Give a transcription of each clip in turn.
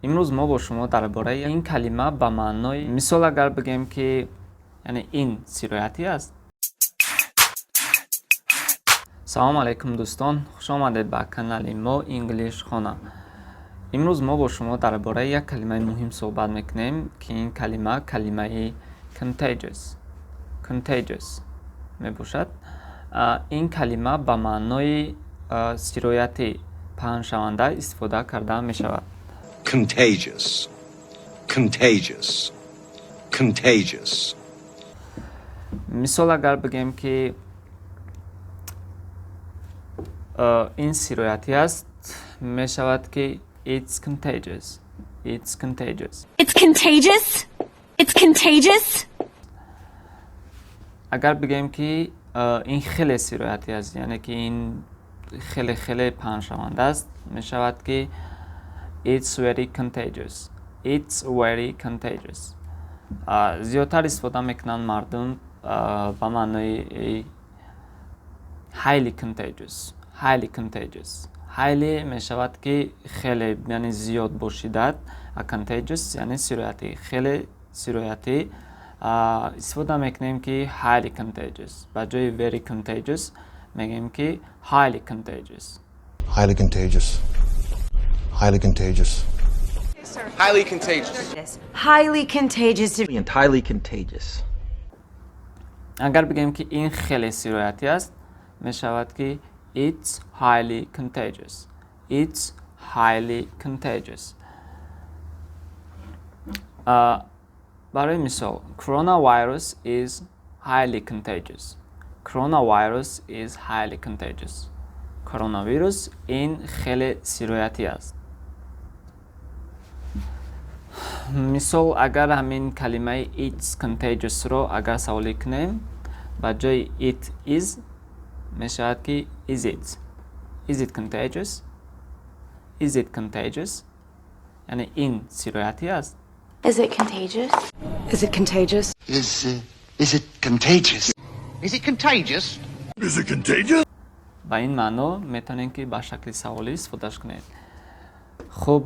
امروز ما با شما درباره این کلمه به معنای مثال اگر بگیم که یعنی این سرایتی است. سلام علیکم دوستان، خوش آمدید به کانال ما انگلیش خانه. امروز ما با شما درباره یک کلمه مهم صحبت میکنیم که این کلمه contagious می باشد. این کلمه به معنای سرایتی پهن شونده استفاده کرده می شود. contagious. مثال اگر بگیم که این سرایتی است، می شود که it's contagious. اگر بگیم که این خیلی سرایتی است، یعنی که این خیلی پهن شونده است، می شود که it's very contagious. زیادتر استفاده میکنن مردم به معنای highly contagious. highly می شود که خیلی یعنی زیاد باشیدت، contagious یعنی سرایتی، خیلی سرایتی. استفاده میکنیم که highly contagious. به جای very contagious میگیم که highly contagious. اگر بگیم که این خیلی سرایتی است، می شود که it's highly contagious. برای مثال coronavirus is highly contagious. کرونا این خیلی سرایتی است. مثال اگر همین کلمه it's contagious رو اگر سوالی کنیم، با جای it is می شود که is it contagious یعنی این سرایتی است. Is it contagious? با این معنی میتونین که با شکل سوالی استفادهش کنید. خب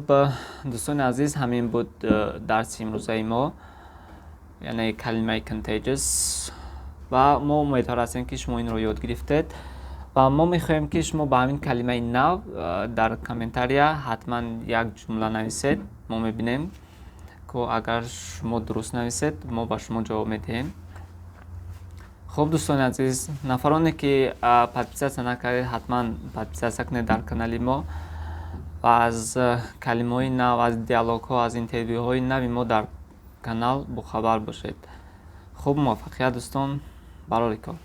دوستان عزیز، همین بود درس امروزه ما، یعنی کلمه contagious. و ما امیدوار هستیم که شما این رو یاد گرفتید و ما میخوایم که شما با همین کلمه نو در کامنتاریا حتما یک جمله نویسید. ما میبینیم که اگر شما درست نویسید ما با شما جواب میدیم. خب دوستان عزیز، نفرانی که پادپیسه نکردید حتما پادپیسه کنید در کانال ما و از کلمه های نو، از دیالوگ ها، از اینترویو های نو ما در کانال بخبر باشید. خب موفقیت دوستان، برای کار.